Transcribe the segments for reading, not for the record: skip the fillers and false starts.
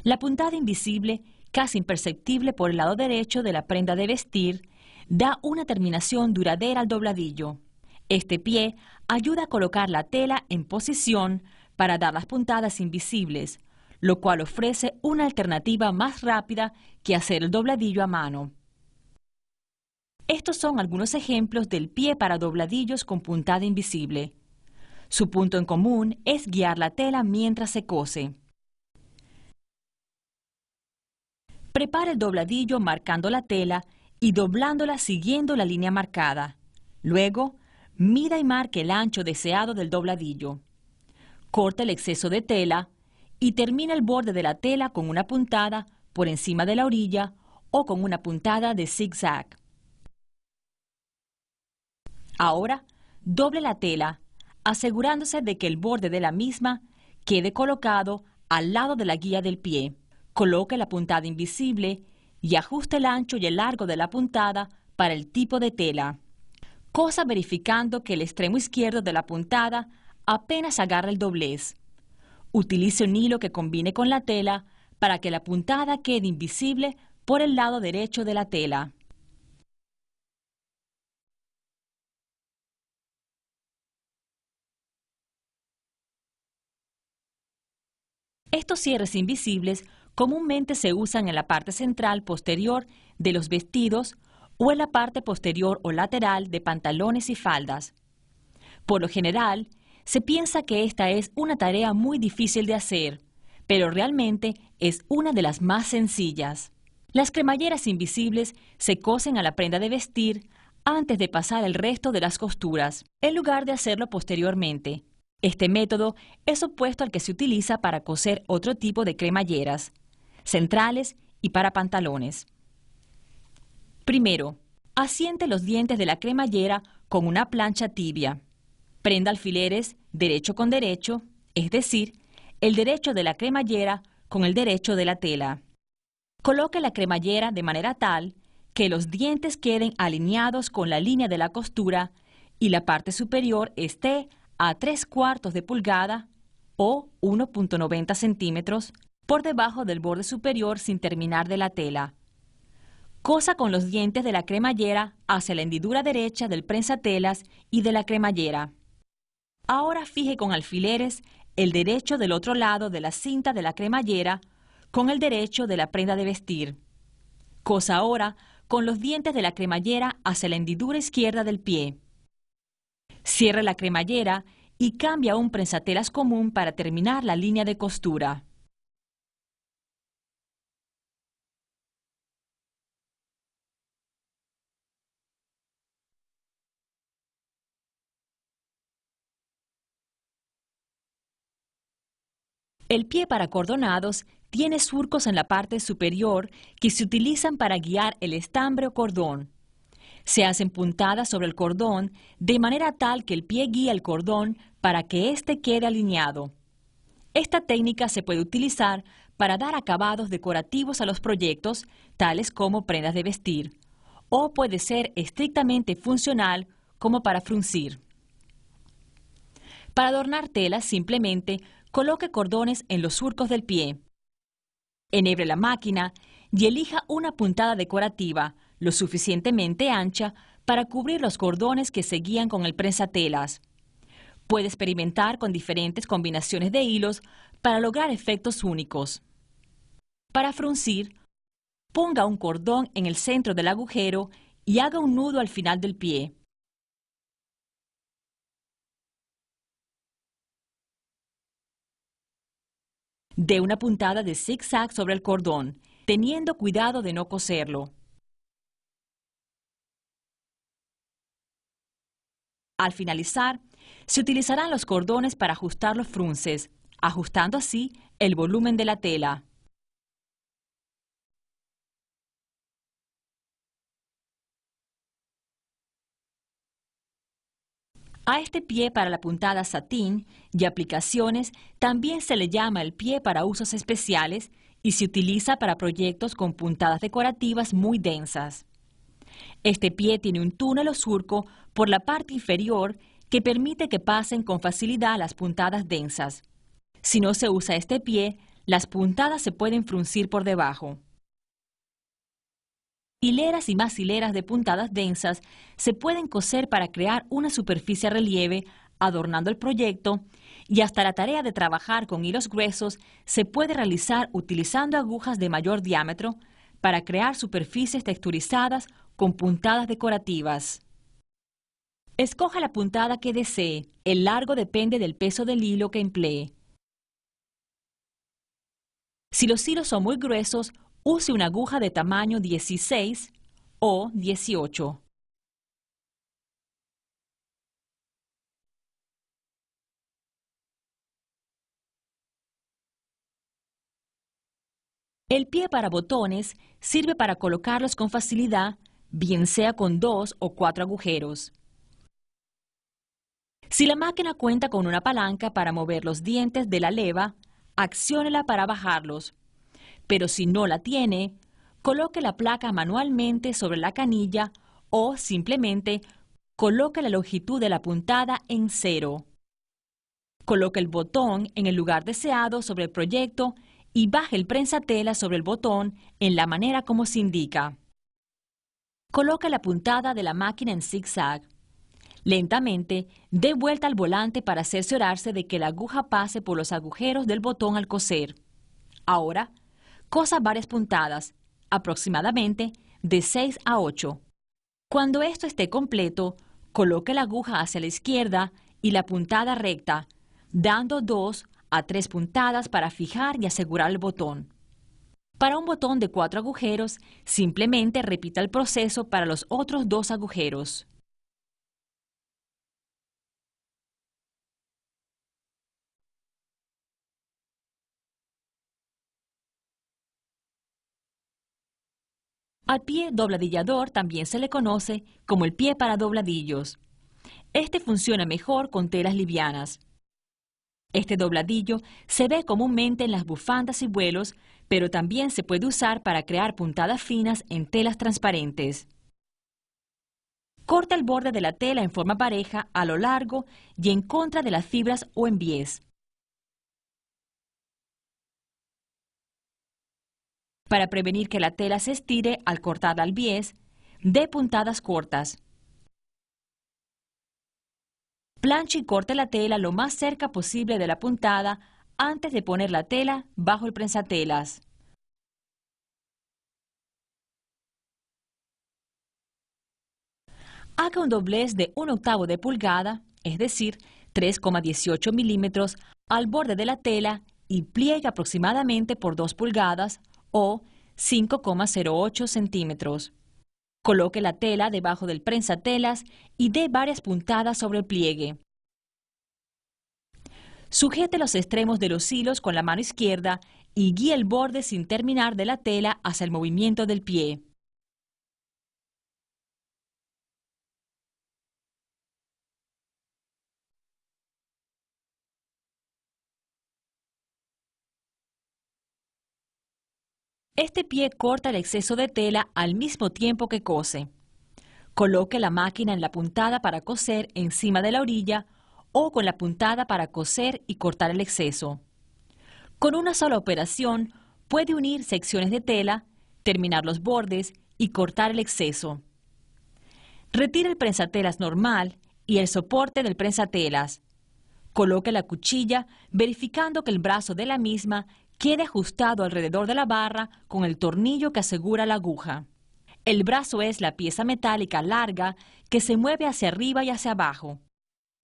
La puntada invisible, casi imperceptible por el lado derecho de la prenda de vestir, da una terminación duradera al dobladillo. Este pie ayuda a colocar la tela en posición para dar las puntadas invisibles, lo cual ofrece una alternativa más rápida que hacer el dobladillo a mano. Estos son algunos ejemplos del pie para dobladillos con puntada invisible. Su punto en común es guiar la tela mientras se cose. Prepare el dobladillo marcando la tela y doblándola siguiendo la línea marcada. Luego, mida y marque el ancho deseado del dobladillo. Corte el exceso de tela y termina el borde de la tela con una puntada por encima de la orilla o con una puntada de zigzag. Ahora, doble la tela, asegurándose de que el borde de la misma quede colocado al lado de la guía del pie. Coloque la puntada invisible y ajuste el ancho y el largo de la puntada para el tipo de tela. Cosa verificando que el extremo izquierdo de la puntada apenas agarra el doblez. Utilice un hilo que combine con la tela para que la puntada quede invisible por el lado derecho de la tela. Estos cierres invisibles comúnmente se usan en la parte central posterior de los vestidos o en la parte posterior o lateral de pantalones y faldas. Por lo general, se piensa que esta es una tarea muy difícil de hacer, pero realmente es una de las más sencillas. Las cremalleras invisibles se cosen a la prenda de vestir antes de pasar el resto de las costuras, en lugar de hacerlo posteriormente. Este método es opuesto al que se utiliza para coser otro tipo de cremalleras, centrales y para pantalones. Primero, asiente los dientes de la cremallera con una plancha tibia. Prenda alfileres derecho con derecho, es decir, el derecho de la cremallera con el derecho de la tela. Coloque la cremallera de manera tal que los dientes queden alineados con la línea de la costura y la parte superior esté a 3/4 de pulgada o 1,90 centímetros por debajo del borde superior sin terminar de la tela. Cosa con los dientes de la cremallera hacia la hendidura derecha del prensatelas y de la cremallera. Ahora fije con alfileres el derecho del otro lado de la cinta de la cremallera con el derecho de la prenda de vestir. Cosa ahora con los dientes de la cremallera hacia la hendidura izquierda del pie. Cierre la cremallera y cambia a un prensatelas común para terminar la línea de costura. El pie para cordonados tiene surcos en la parte superior que se utilizan para guiar el estambre o cordón. Se hacen puntadas sobre el cordón de manera tal que el pie guía el cordón para que éste quede alineado. Esta técnica se puede utilizar para dar acabados decorativos a los proyectos, tales como prendas de vestir, o puede ser estrictamente funcional como para fruncir. Para adornar telas, simplemente coloque cordones en los surcos del pie. Enhebre la máquina y elija una puntada decorativa lo suficientemente ancha para cubrir los cordones que se guían con el prensatelas. Puede experimentar con diferentes combinaciones de hilos para lograr efectos únicos. Para fruncir, ponga un cordón en el centro del agujero y haga un nudo al final del pie. Dé una puntada de zigzag sobre el cordón, teniendo cuidado de no coserlo. Al finalizar, se utilizarán los cordones para ajustar los frunces, ajustando así el volumen de la tela. A este pie para la puntada satín y aplicaciones también se le llama el pie para usos especiales y se utiliza para proyectos con puntadas decorativas muy densas. Este pie tiene un túnel o surco por la parte inferior que permite que pasen con facilidad las puntadas densas. Si no se usa este pie, las puntadas se pueden fruncir por debajo. Hileras y más hileras de puntadas densas se pueden coser para crear una superficie a relieve, adornando el proyecto, y hasta la tarea de trabajar con hilos gruesos se puede realizar utilizando agujas de mayor diámetro para crear superficies texturizadas con puntadas decorativas. Escoja la puntada que desee. El largo depende del peso del hilo que emplee. Si los hilos son muy gruesos, use una aguja de tamaño 16 o 18. El pie para botones sirve para colocarlos con facilidad, bien sea con 2 o 4 agujeros. Si la máquina cuenta con una palanca para mover los dientes de la leva, acciónela para bajarlos. Pero si no la tiene, coloque la placa manualmente sobre la canilla o simplemente coloque la longitud de la puntada en 0. Coloque el botón en el lugar deseado sobre el proyecto y baje el prensatela sobre el botón en la manera como se indica. Coloque la puntada de la máquina en zigzag. Lentamente, dé vuelta al volante para cerciorarse de que la aguja pase por los agujeros del botón al coser. Ahora, cosa varias puntadas, aproximadamente de 6 a 8. Cuando esto esté completo, coloque la aguja hacia la izquierda y la puntada recta, dando 2 a 3 puntadas para fijar y asegurar el botón. Para un botón de 4 agujeros, simplemente repita el proceso para los otros 2 agujeros. Al pie dobladillador también se le conoce como el pie para dobladillos. Este funciona mejor con telas livianas. Este dobladillo se ve comúnmente en las bufandas y vuelos, pero también se puede usar para crear puntadas finas en telas transparentes. Corta el borde de la tela en forma pareja a lo largo y en contra de las fibras o en bies. Para prevenir que la tela se estire al cortarla al bies, dé puntadas cortas. Planche y corte la tela lo más cerca posible de la puntada antes de poner la tela bajo el prensatelas. Haga un doblez de 1/8 de pulgada, es decir, 3,18 milímetros, al borde de la tela y pliegue aproximadamente por 2 pulgadas o 5,08 centímetros. Coloque la tela debajo del prensatelas y dé varias puntadas sobre el pliegue. Sujete los extremos de los hilos con la mano izquierda y guíe el borde sin terminar de la tela hacia el movimiento del pie. Este pie corta el exceso de tela al mismo tiempo que cose. Coloque la máquina en la puntada para coser encima de la orilla o con la puntada para coser y cortar el exceso. Con una sola operación puede unir secciones de tela, terminar los bordes y cortar el exceso. Retire el prensatelas normal y el soporte del prensatelas. Coloque la cuchilla verificando que el brazo de la misma quede ajustado alrededor de la barra con el tornillo que asegura la aguja. El brazo es la pieza metálica larga que se mueve hacia arriba y hacia abajo.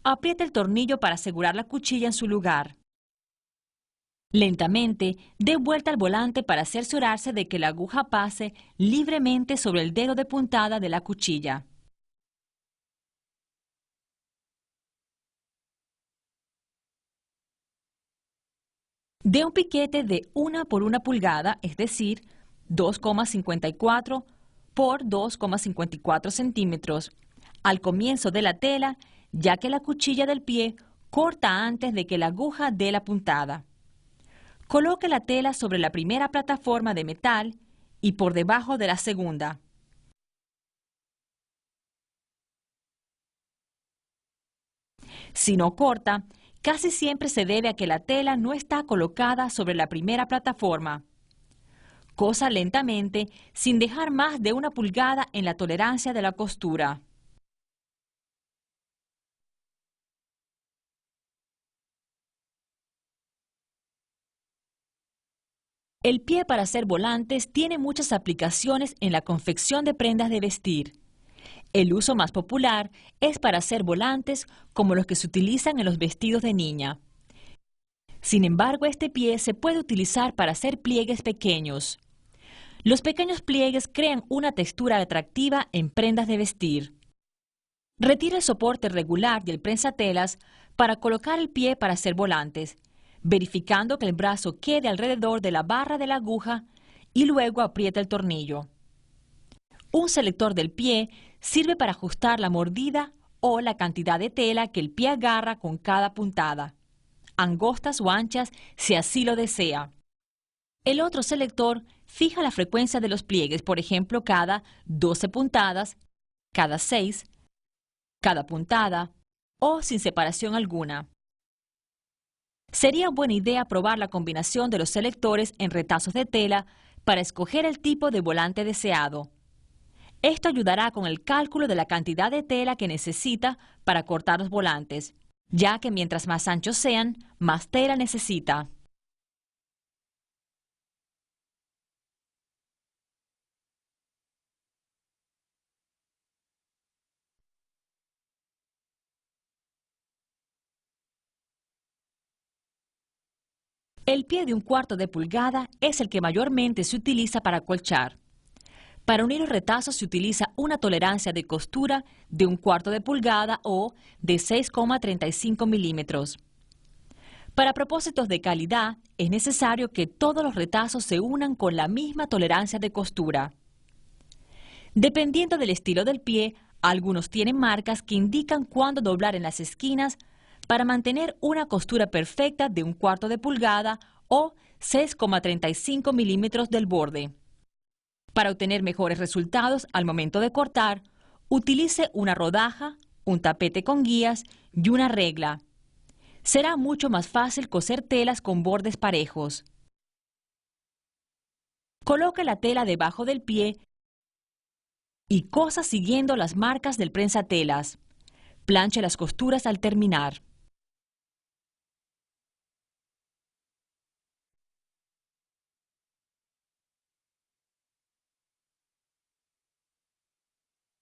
Apriete el tornillo para asegurar la cuchilla en su lugar. Lentamente, dé vuelta al volante para cerciorarse de que la aguja pase libremente sobre el dedo de puntada de la cuchilla. Dé un piquete de 1 por 1 pulgada, es decir, 2,54 por 2,54 centímetros, al comienzo de la tela, ya que la cuchilla del pie corta antes de que la aguja dé la puntada. Coloque la tela sobre la primera plataforma de metal y por debajo de la segunda. Si no corta, casi siempre se debe a que la tela no está colocada sobre la primera plataforma. Cosa lentamente, sin dejar más de 1 pulgada en la tolerancia de la costura. El pie para hacer volantes tiene muchas aplicaciones en la confección de prendas de vestir. El uso más popular es para hacer volantes como los que se utilizan en los vestidos de niña. Sin embargo, este pie se puede utilizar para hacer pliegues pequeños. Los pequeños pliegues crean una textura atractiva en prendas de vestir. Retira el soporte regular y el prensatelas para colocar el pie para hacer volantes, verificando que el brazo quede alrededor de la barra de la aguja y luego aprieta el tornillo. Un selector del pie sirve para ajustar la mordida o la cantidad de tela que el pie agarra con cada puntada, angostas o anchas si así lo desea. El otro selector fija la frecuencia de los pliegues, por ejemplo, cada 12 puntadas, cada 6, cada puntada o sin separación alguna. Sería buena idea probar la combinación de los selectores en retazos de tela para escoger el tipo de volante deseado. Esto ayudará con el cálculo de la cantidad de tela que necesita para cortar los volantes, ya que mientras más anchos sean, más tela necesita. El pie de 1/4 de pulgada es el que mayormente se utiliza para acolchar. Para unir los retazos se utiliza una tolerancia de costura de 1/4 de pulgada o de 6,35 milímetros. Para propósitos de calidad, es necesario que todos los retazos se unan con la misma tolerancia de costura. Dependiendo del estilo del pie, algunos tienen marcas que indican cuándo doblar en las esquinas para mantener una costura perfecta de 1/4 de pulgada o 6,35 milímetros del borde. Para obtener mejores resultados al momento de cortar, utilice una rodaja, un tapete con guías y una regla. Será mucho más fácil coser telas con bordes parejos. Coloque la tela debajo del pie y cosa siguiendo las marcas del prensatelas. Planche las costuras al terminar.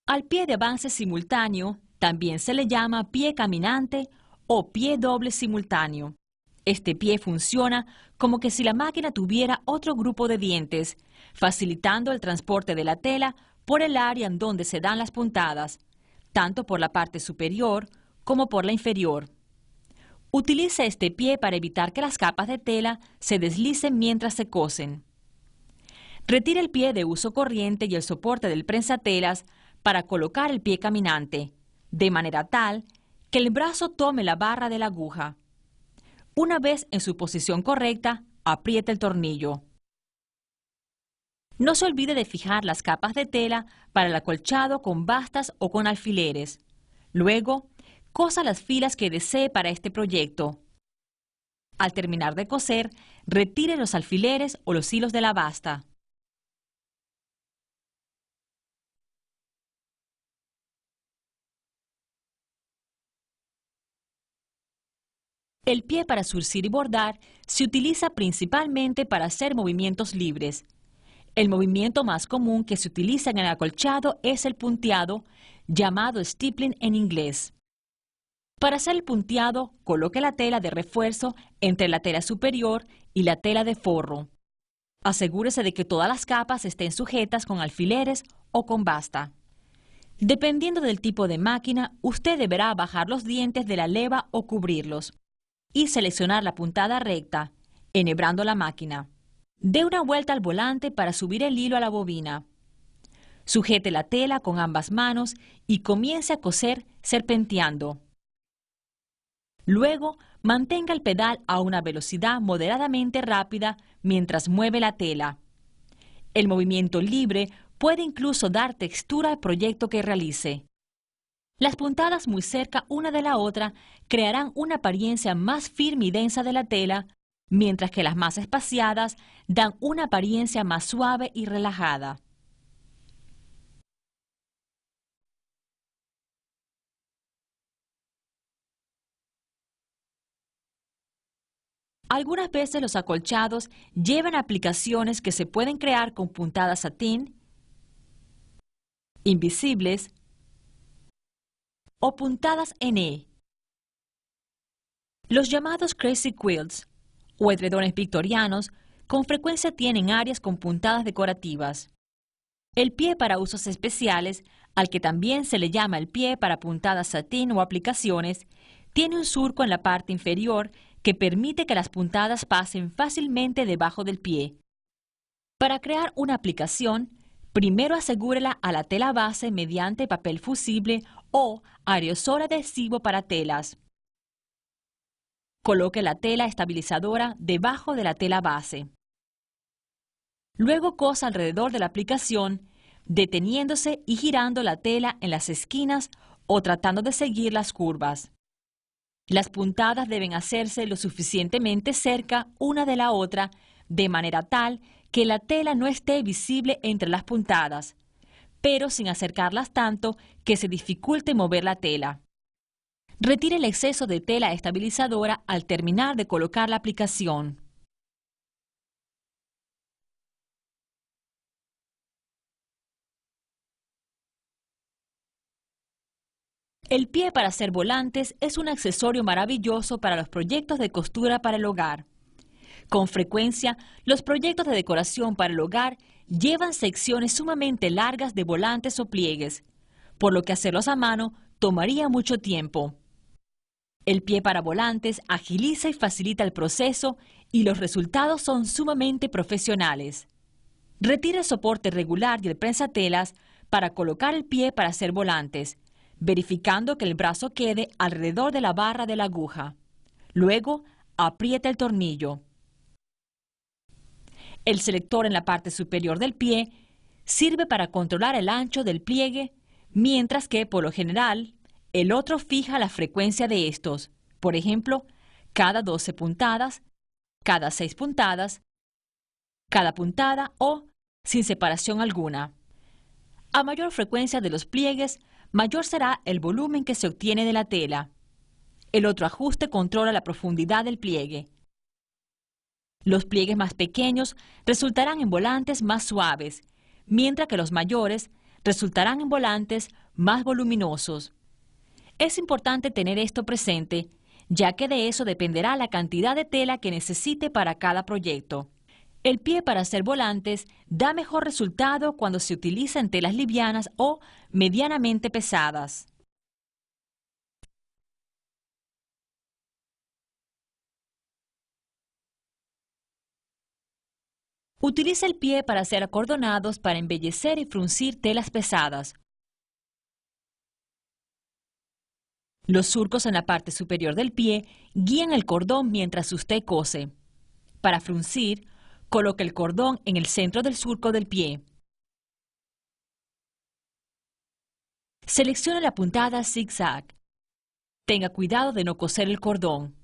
Al pie de avance simultáneo también se le llama pie caminante o pie doble simultáneo. Este pie funciona como que si la máquina tuviera otro grupo de dientes, facilitando el transporte de la tela por el área en donde se dan las puntadas, tanto por la parte superior como por la inferior. Utilice este pie para evitar que las capas de tela se deslicen mientras se cosen. Retire el pie de uso corriente y el soporte del prensatelas para colocar el pie caminante, de manera tal que el brazo tome la barra de la aguja. Una vez en su posición correcta, apriete el tornillo. No se olvide de fijar las capas de tela para el acolchado con bastas o con alfileres. Luego, cosa las filas que desee para este proyecto. Al terminar de coser, retire los alfileres o los hilos de la basta. El pie para zurcir y bordar se utiliza principalmente para hacer movimientos libres. El movimiento más común que se utiliza en el acolchado es el punteado, llamado stippling en inglés. Para hacer el punteado, coloque la tela de refuerzo entre la tela superior y la tela de forro. Asegúrese de que todas las capas estén sujetas con alfileres o con basta. Dependiendo del tipo de máquina, usted deberá bajar los dientes de la leva o cubrirlos y seleccionar la puntada recta, enhebrando la máquina. Dé una vuelta al volante para subir el hilo a la bobina. Sujete la tela con ambas manos y comience a coser serpenteando. Luego, mantenga el pedal a una velocidad moderadamente rápida mientras mueve la tela. El movimiento libre puede incluso dar textura al proyecto que realice. Las puntadas muy cerca una de la otra crearán una apariencia más firme y densa de la tela, mientras que las más espaciadas dan una apariencia más suave y relajada. Algunas veces los acolchados llevan aplicaciones que se pueden crear con puntadas satín, invisibles o puntadas en E. Los llamados crazy quilts o edredones victorianos con frecuencia tienen áreas con puntadas decorativas. El pie para usos especiales, al que también se le llama el pie para puntadas satín o aplicaciones, tiene un surco en la parte inferior que permite que las puntadas pasen fácilmente debajo del pie. Para crear una aplicación, primero asegúrela a la tela base mediante papel fusible o aerosol adhesivo para telas. Coloque la tela estabilizadora debajo de la tela base. Luego cosa alrededor de la aplicación, deteniéndose y girando la tela en las esquinas o tratando de seguir las curvas. Las puntadas deben hacerse lo suficientemente cerca una de la otra, de manera tal que la tela no esté visible entre las puntadas, pero sin acercarlas tanto que se dificulte mover la tela. Retire el exceso de tela estabilizadora al terminar de colocar la aplicación. El pie para hacer volantes es un accesorio maravilloso para los proyectos de costura para el hogar. Con frecuencia, los proyectos de decoración para el hogar llevan secciones sumamente largas de volantes o pliegues, por lo que hacerlos a mano tomaría mucho tiempo. El pie para volantes agiliza y facilita el proceso y los resultados son sumamente profesionales. Retire el soporte regular y el prensatelas para colocar el pie para hacer volantes, verificando que el brazo quede alrededor de la barra de la aguja. Luego, apriete el tornillo. El selector en la parte superior del pie sirve para controlar el ancho del pliegue, mientras que, por lo general, el otro fija la frecuencia de estos, por ejemplo, cada 12 puntadas, cada 6 puntadas, cada puntada o sin separación alguna. A mayor frecuencia de los pliegues, mayor será el volumen que se obtiene de la tela. El otro ajuste controla la profundidad del pliegue. Los pliegues más pequeños resultarán en volantes más suaves, mientras que los mayores resultarán en volantes más voluminosos. Es importante tener esto presente, ya que de eso dependerá la cantidad de tela que necesite para cada proyecto. El pie para hacer volantes da mejor resultado cuando se utiliza en telas livianas o medianamente pesadas. Utiliza el pie para hacer acordonados para embellecer y fruncir telas pesadas. Los surcos en la parte superior del pie guían el cordón mientras usted cose. Para fruncir, coloque el cordón en el centro del surco del pie. Seleccione la puntada zigzag. Tenga cuidado de no coser el cordón.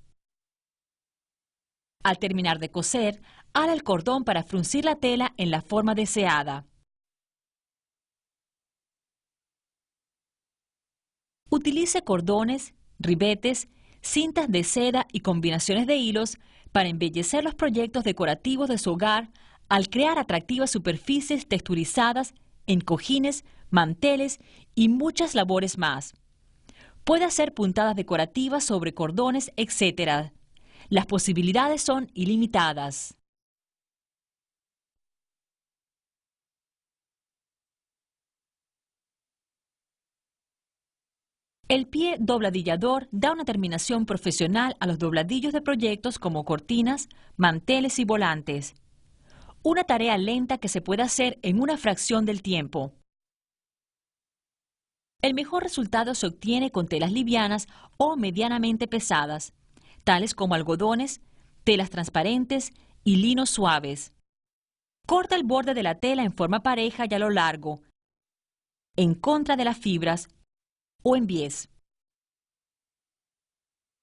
Al terminar de coser, ala el cordón para fruncir la tela en la forma deseada. Utilice cordones, ribetes, cintas de seda y combinaciones de hilos para embellecer los proyectos decorativos de su hogar al crear atractivas superficies texturizadas en cojines, manteles y muchas labores más. Puede hacer puntadas decorativas sobre cordones, etc. Las posibilidades son ilimitadas. El pie dobladillador da una terminación profesional a los dobladillos de proyectos como cortinas, manteles y volantes. Una tarea lenta que se puede hacer en una fracción del tiempo. El mejor resultado se obtiene con telas livianas o medianamente pesadas, tales como algodones, telas transparentes y linos suaves. Corta el borde de la tela en forma pareja y a lo largo, en contra de las fibras, o en bies.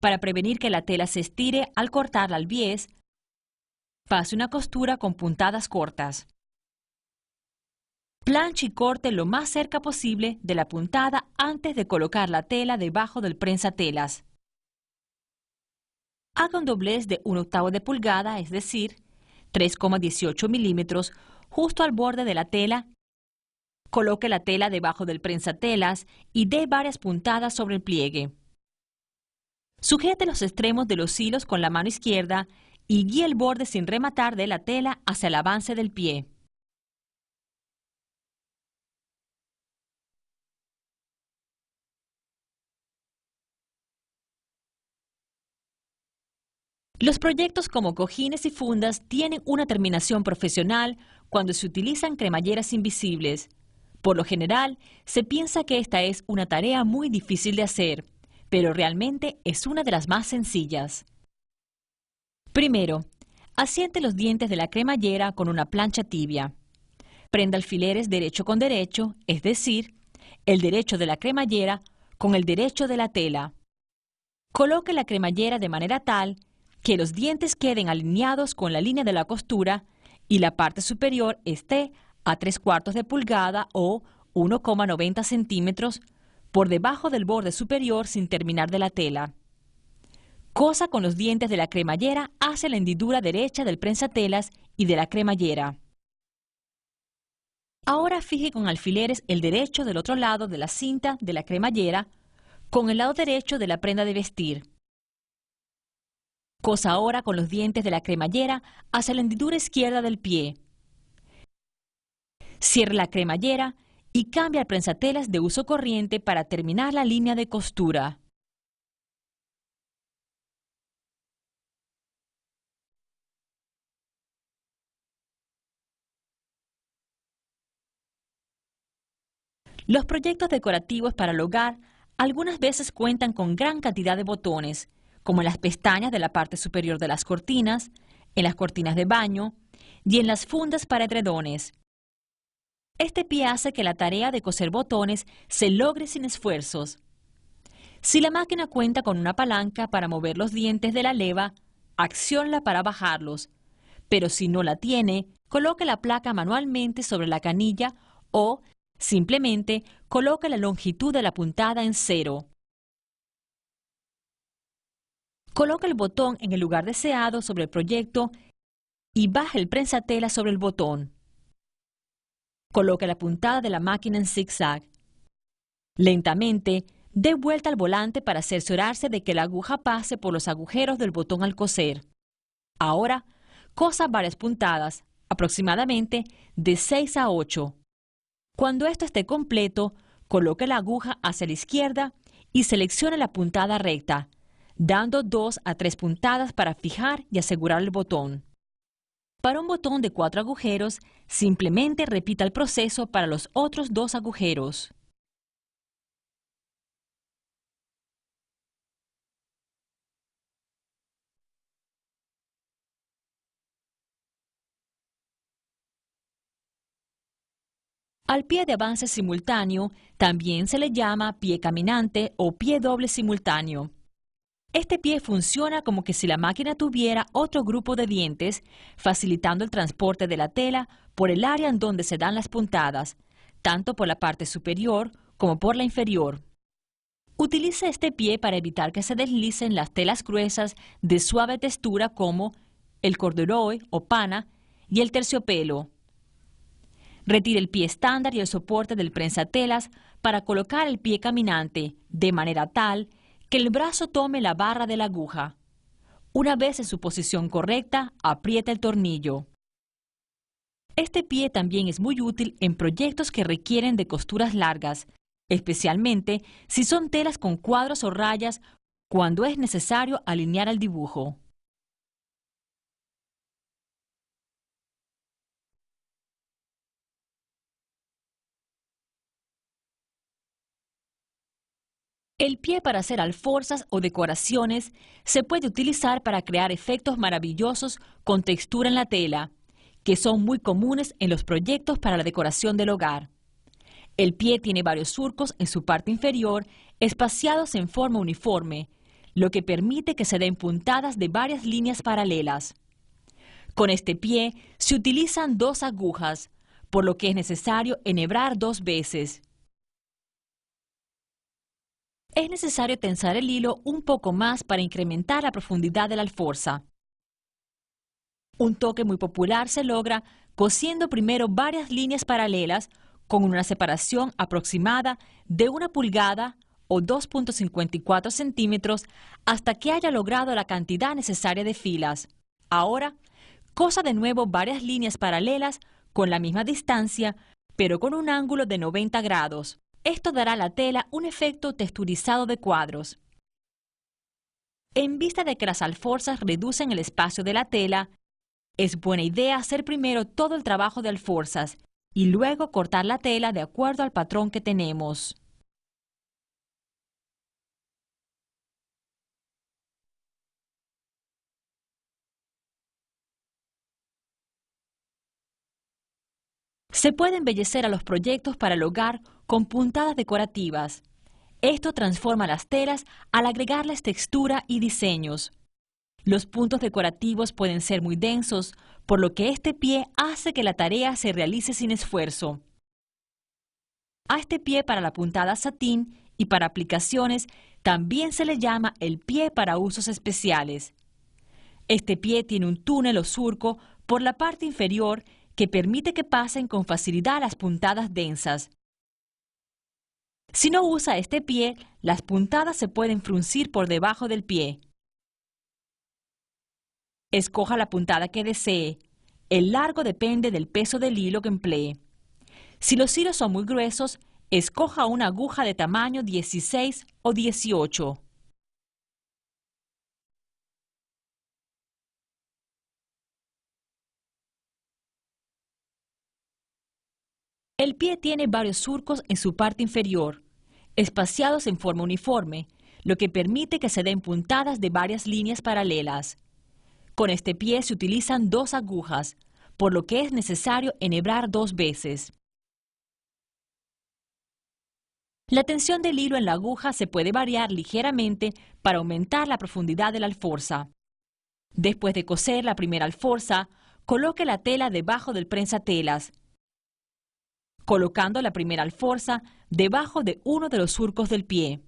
Para prevenir que la tela se estire al cortarla al bies, pase una costura con puntadas cortas. Planche y corte lo más cerca posible de la puntada antes de colocar la tela debajo del prensatelas. Haga un doblez de 1/8 de pulgada, es decir, 3,18 milímetros, justo al borde de la tela. Coloque la tela debajo del prensatelas y dé varias puntadas sobre el pliegue. Sujete los extremos de los hilos con la mano izquierda y guíe el borde sin rematar de la tela hacia el avance del pie. Los proyectos como cojines y fundas tienen una terminación profesional cuando se utilizan cremalleras invisibles. Por lo general, se piensa que esta es una tarea muy difícil de hacer, pero realmente es una de las más sencillas. Primero, asiente los dientes de la cremallera con una plancha tibia. Prenda alfileres derecho con derecho, es decir, el derecho de la cremallera con el derecho de la tela. Coloque la cremallera de manera tal que los dientes queden alineados con la línea de la costura y la parte superior esté a 3/4 de pulgada o 1,90 centímetros por debajo del borde superior sin terminar de la tela. Cosa con los dientes de la cremallera hacia la hendidura derecha del prensatelas y de la cremallera. Ahora fije con alfileres el derecho del otro lado de la cinta de la cremallera con el lado derecho de la prenda de vestir. Cosa ahora con los dientes de la cremallera hacia la hendidura izquierda del pie. Cierre la cremallera y cambie al prensatelas de uso corriente para terminar la línea de costura. Los proyectos decorativos para el hogar algunas veces cuentan con gran cantidad de botones, como en las pestañas de la parte superior de las cortinas, en las cortinas de baño y en las fundas para edredones. Este pie hace que la tarea de coser botones se logre sin esfuerzos. Si la máquina cuenta con una palanca para mover los dientes de la leva, acciónela para bajarlos, pero si no la tiene, coloque la placa manualmente sobre la canilla o simplemente coloque la longitud de la puntada en 0. Coloque el botón en el lugar deseado sobre el proyecto y baje el prensatela sobre el botón. Coloque la puntada de la máquina en zigzag. Lentamente, dé vuelta al volante para cerciorarse de que la aguja pase por los agujeros del botón al coser. Ahora, cosa varias puntadas, aproximadamente de 6 a 8. Cuando esto esté completo, coloque la aguja hacia la izquierda y seleccione la puntada recta, dando 2 a 3 puntadas para fijar y asegurar el botón. Para un botón de 4 agujeros, simplemente repita el proceso para los otros 2 agujeros. Al pie de avance simultáneo también se le llama pie caminante o pie doble simultáneo. Este pie funciona como que si la máquina tuviera otro grupo de dientes, facilitando el transporte de la tela por el área en donde se dan las puntadas, tanto por la parte superior como por la inferior. Utilice este pie para evitar que se deslicen las telas gruesas de suave textura como el corduroy o pana y el terciopelo. Retire el pie estándar y el soporte del prensatelas para colocar el pie caminante de manera tal que el brazo tome la barra de la aguja. Una vez en su posición correcta, aprieta el tornillo. Este pie también es muy útil en proyectos que requieren de costuras largas, especialmente si son telas con cuadros o rayas cuando es necesario alinear el dibujo. El pie para hacer alforzas o decoraciones se puede utilizar para crear efectos maravillosos con textura en la tela, que son muy comunes en los proyectos para la decoración del hogar. El pie tiene varios surcos en su parte inferior, espaciados en forma uniforme, lo que permite que se den puntadas de varias líneas paralelas. Con este pie se utilizan 2 agujas, por lo que es necesario enhebrar 2 veces. Es necesario tensar el hilo un poco más para incrementar la profundidad de la alforza. Un toque muy popular se logra cosiendo primero varias líneas paralelas con una separación aproximada de 1 pulgada o 2,54 centímetros hasta que haya logrado la cantidad necesaria de filas. Ahora, cosa de nuevo varias líneas paralelas con la misma distancia, pero con un ángulo de 90 grados. Esto dará a la tela un efecto texturizado de cuadros. En vista de que las alforzas reducen el espacio de la tela, es buena idea hacer primero todo el trabajo de alforzas y luego cortar la tela de acuerdo al patrón que tenemos. Se puede embellecer a los proyectos para el hogar con puntadas decorativas. Esto transforma las telas al agregarles textura y diseños. Los puntos decorativos pueden ser muy densos, por lo que este pie hace que la tarea se realice sin esfuerzo. A este pie para la puntada satín y para aplicaciones también se le llama el pie para usos especiales. Este pie tiene un túnel o surco por la parte inferior que permite que pasen con facilidad las puntadas densas. Si no usa este pie, las puntadas se pueden fruncir por debajo del pie. Escoja la puntada que desee. El largo depende del peso del hilo que emplee. Si los hilos son muy gruesos, escoja una aguja de tamaño 16 o 18. El pie tiene varios surcos en su parte inferior, espaciados en forma uniforme, lo que permite que se den puntadas de varias líneas paralelas. Con este pie se utilizan 2 agujas, por lo que es necesario enhebrar 2 veces. La tensión del hilo en la aguja se puede variar ligeramente para aumentar la profundidad de la alforza. Después de coser la primera alforza, coloque la tela debajo del prensatelas, colocando la primera alforza debajo de uno de los surcos del pie.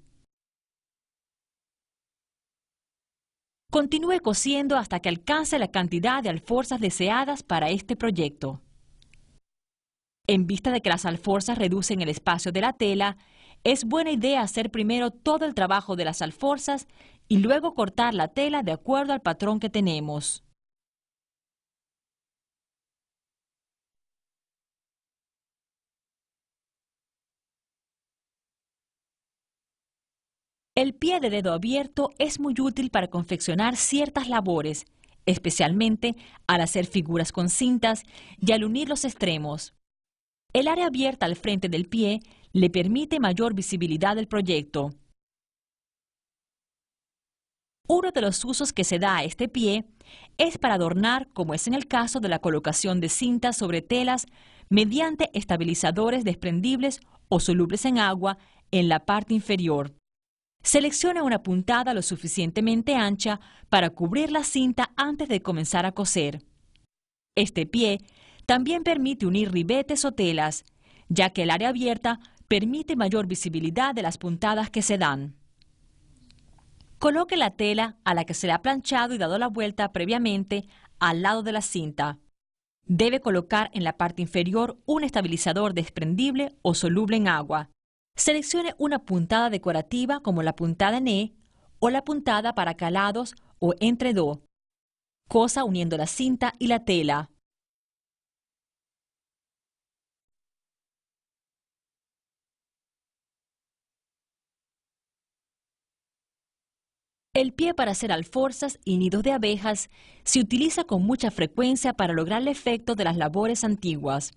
Continúe cosiendo hasta que alcance la cantidad de alforzas deseadas para este proyecto. En vista de que las alforzas reducen el espacio de la tela, es buena idea hacer primero todo el trabajo de las alforzas y luego cortar la tela de acuerdo al patrón que tenemos. El pie de dedo abierto es muy útil para confeccionar ciertas labores, especialmente al hacer figuras con cintas y al unir los extremos. El área abierta al frente del pie le permite mayor visibilidad del proyecto. Uno de los usos que se da a este pie es para adornar, como es en el caso de la colocación de cintas sobre telas mediante estabilizadores desprendibles o solubles en agua en la parte inferior. Seleccione una puntada lo suficientemente ancha para cubrir la cinta antes de comenzar a coser. Este pie también permite unir ribetes o telas, ya que el área abierta permite mayor visibilidad de las puntadas que se dan. Coloque la tela a la que se le ha planchado y dado la vuelta previamente al lado de la cinta. Debe colocar en la parte inferior un estabilizador desprendible o soluble en agua. Seleccione una puntada decorativa como la puntada en E o la puntada para calados o entredo. Cosa uniendo la cinta y la tela. El pie para hacer alforzas y nidos de abejas se utiliza con mucha frecuencia para lograr el efecto de las labores antiguas.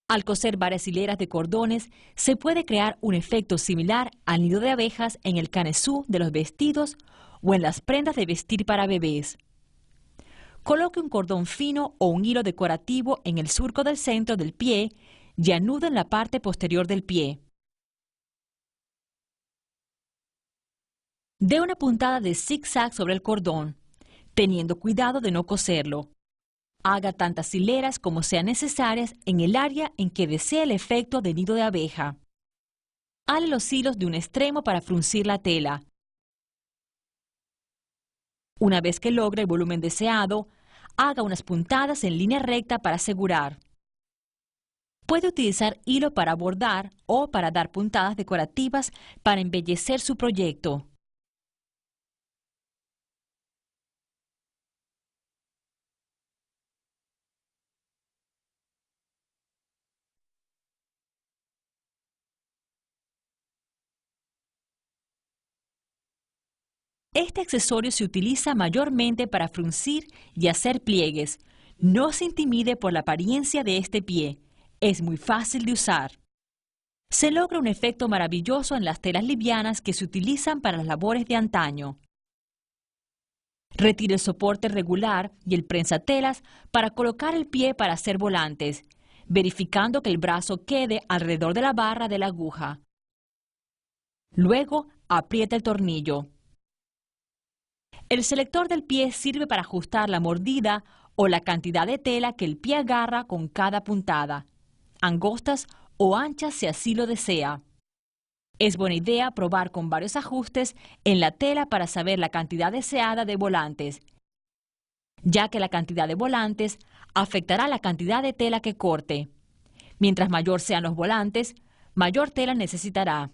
Al coser varias hileras de cordones, se puede crear un efecto similar al nido de abejas en el canesú de los vestidos o en las prendas de vestir para bebés. Coloque un cordón fino o un hilo decorativo en el surco del centro del pie y anuda en la parte posterior del pie. Dé una puntada de zigzag sobre el cordón, teniendo cuidado de no coserlo. Haga tantas hileras como sean necesarias en el área en que desee el efecto de nido de abeja. Hale los hilos de un extremo para fruncir la tela. Una vez que logre el volumen deseado, haga unas puntadas en línea recta para asegurar. Puede utilizar hilo para bordar o para dar puntadas decorativas para embellecer su proyecto. Este accesorio se utiliza mayormente para fruncir y hacer pliegues. No se intimide por la apariencia de este pie. Es muy fácil de usar. Se logra un efecto maravilloso en las telas livianas que se utilizan para las labores de antaño. Retire el soporte regular y el prensatelas para colocar el pie para hacer volantes, verificando que el brazo quede alrededor de la barra de la aguja. Luego, aprieta el tornillo. El selector del pie sirve para ajustar la mordida o la cantidad de tela que el pie agarra con cada puntada, angostas o anchas si así lo desea. Es buena idea probar con varios ajustes en la tela para saber la cantidad deseada de volantes, ya que la cantidad de volantes afectará la cantidad de tela que corte. Mientras mayor sean los volantes, mayor tela necesitará.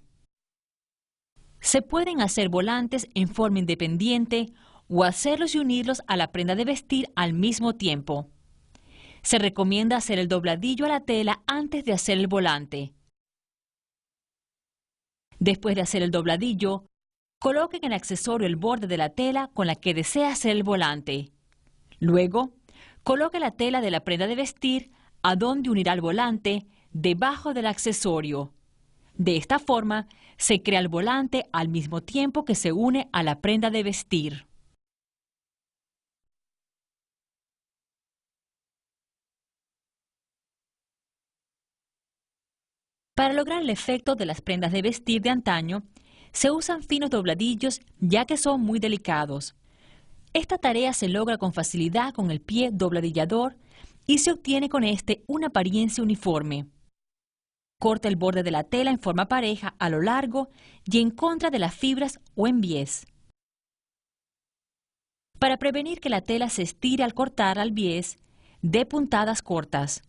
Se pueden hacer volantes en forma independiente o hacerlos y unirlos a la prenda de vestir al mismo tiempo. Se recomienda hacer el dobladillo a la tela antes de hacer el volante. Después de hacer el dobladillo, coloque en el accesorio el borde de la tela con la que desea hacer el volante. Luego, coloque la tela de la prenda de vestir a donde unirá el volante debajo del accesorio. De esta forma, se crea el volante al mismo tiempo que se une a la prenda de vestir. Para lograr el efecto de las prendas de vestir de antaño, se usan finos dobladillos ya que son muy delicados. Esta tarea se logra con facilidad con el pie dobladillador y se obtiene con este una apariencia uniforme. Corta el borde de la tela en forma pareja a lo largo y en contra de las fibras o en bies. Para prevenir que la tela se estire al cortar al bies, dé puntadas cortas.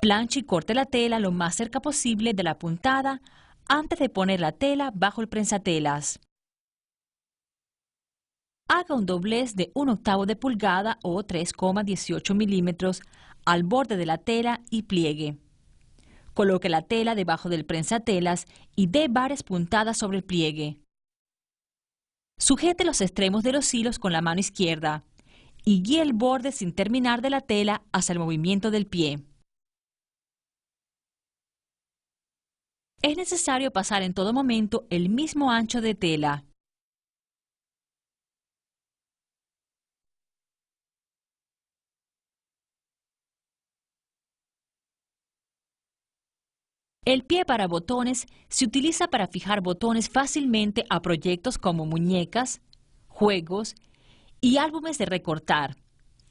Planche y corte la tela lo más cerca posible de la puntada antes de poner la tela bajo el prensatelas. Haga un doblez de 1/8 de pulgada o 3,18 milímetros al borde de la tela y pliegue. Coloque la tela debajo del prensatelas y dé varias puntadas sobre el pliegue. Sujete los extremos de los hilos con la mano izquierda y guíe el borde sin terminar de la tela hacia el movimiento del pie. Es necesario pasar en todo momento el mismo ancho de tela. El pie para botones se utiliza para fijar botones fácilmente a proyectos como muñecas, juegos y álbumes de recortar,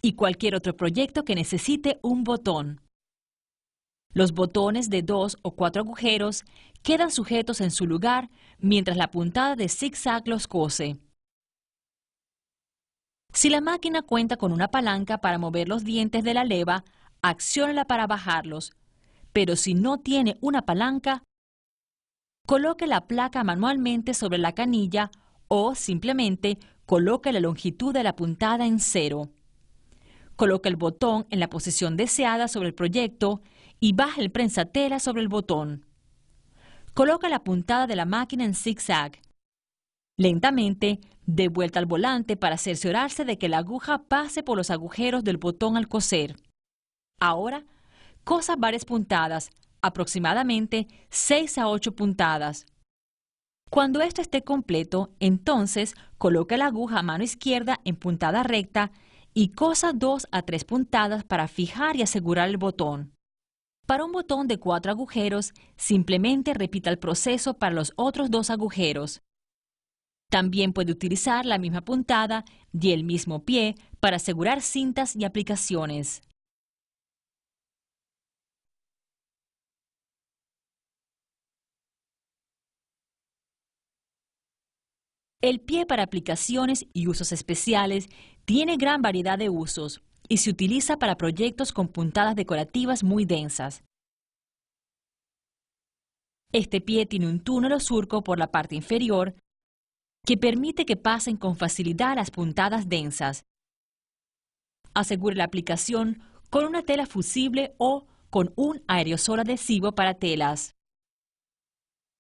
y cualquier otro proyecto que necesite un botón. Los botones de 2 o 4 agujeros quedan sujetos en su lugar mientras la puntada de zigzag los cose. Si la máquina cuenta con una palanca para mover los dientes de la leva, acciónela para bajarlos. Pero si no tiene una palanca, coloque la placa manualmente sobre la canilla o simplemente coloque la longitud de la puntada en 0. Coloque el botón en la posición deseada sobre el proyecto y baje el prensatela sobre el botón. Coloque la puntada de la máquina en zigzag. Lentamente, dé vuelta al volante para cerciorarse de que la aguja pase por los agujeros del botón al coser. Ahora, cosa varias puntadas, aproximadamente 6 a 8 puntadas. Cuando esto esté completo, entonces coloque la aguja a mano izquierda en puntada recta y cosa 2 a 3 puntadas para fijar y asegurar el botón. Para un botón de 4 agujeros, simplemente repita el proceso para los otros 2 agujeros. También puede utilizar la misma puntada y el mismo pie para asegurar cintas y aplicaciones. El pie para aplicaciones y usos especiales tiene gran variedad de usos y se utiliza para proyectos con puntadas decorativas muy densas. Este pie tiene un túnel o surco por la parte inferior que permite que pasen con facilidad las puntadas densas. Asegure la aplicación con una tela fusible o con un aerosol adhesivo para telas.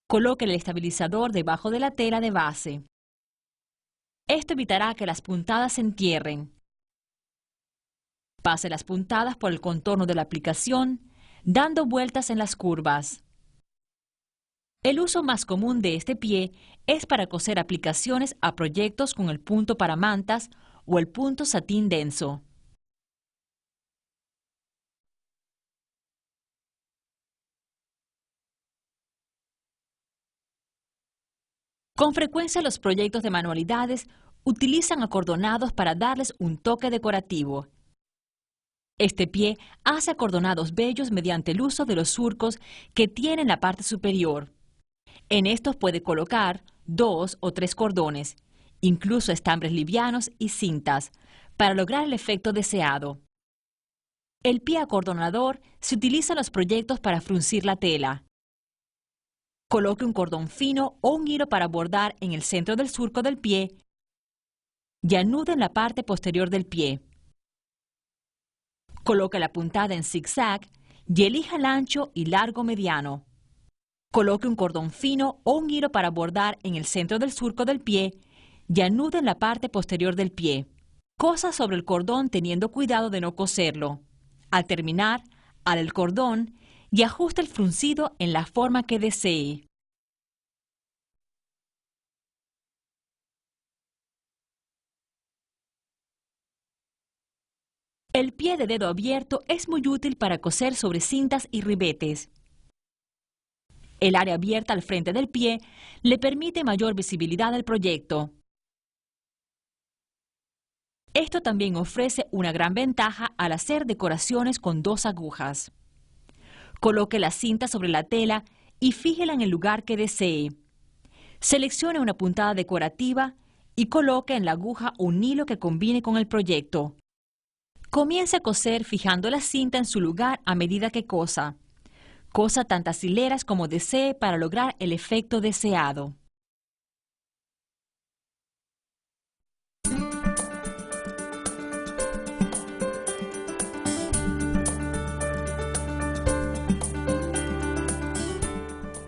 Coloque el estabilizador debajo de la tela de base. Esto evitará que las puntadas se entierren. Pase las puntadas por el contorno de la aplicación, dando vueltas en las curvas. El uso más común de este pie es para coser aplicaciones a proyectos con el punto para mantas o el punto satín denso. Con frecuencia los proyectos de manualidades utilizan acordonados para darles un toque decorativo. Este pie hace acordonados bellos mediante el uso de los surcos que tiene en la parte superior. En estos puede colocar 2 o 3 cordones, incluso estambres livianos y cintas, para lograr el efecto deseado. El pie acordonador se utiliza en los proyectos para fruncir la tela. Coloque un cordón fino o un hilo para bordar en el centro del surco del pie y anude en la parte posterior del pie. Coloque la puntada en zigzag y elija el ancho y largo mediano. Coloque un cordón fino o un hilo para bordar en el centro del surco del pie y anude en la parte posterior del pie. Cosa sobre el cordón teniendo cuidado de no coserlo. Al terminar, ala el cordón y ajuste el fruncido en la forma que desee. El pie de dedo abierto es muy útil para coser sobre cintas y ribetes. El área abierta al frente del pie le permite mayor visibilidad al proyecto. Esto también ofrece una gran ventaja al hacer decoraciones con 2 agujas. Coloque la cinta sobre la tela y fíjela en el lugar que desee. Seleccione una puntada decorativa y coloque en la aguja un hilo que combine con el proyecto. Comience a coser fijando la cinta en su lugar a medida que cosa. Cosa tantas hileras como desee para lograr el efecto deseado.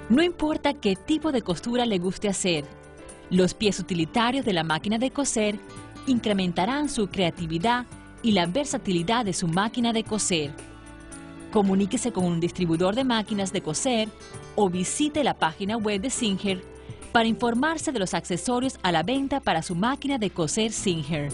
No importa qué tipo de costura le guste hacer, los pies utilitarios de la máquina de coser incrementarán su creatividad y la versatilidad de su máquina de coser. Comuníquese con un distribuidor de máquinas de coser o visite la página web de Singer para informarse de los accesorios a la venta para su máquina de coser Singer.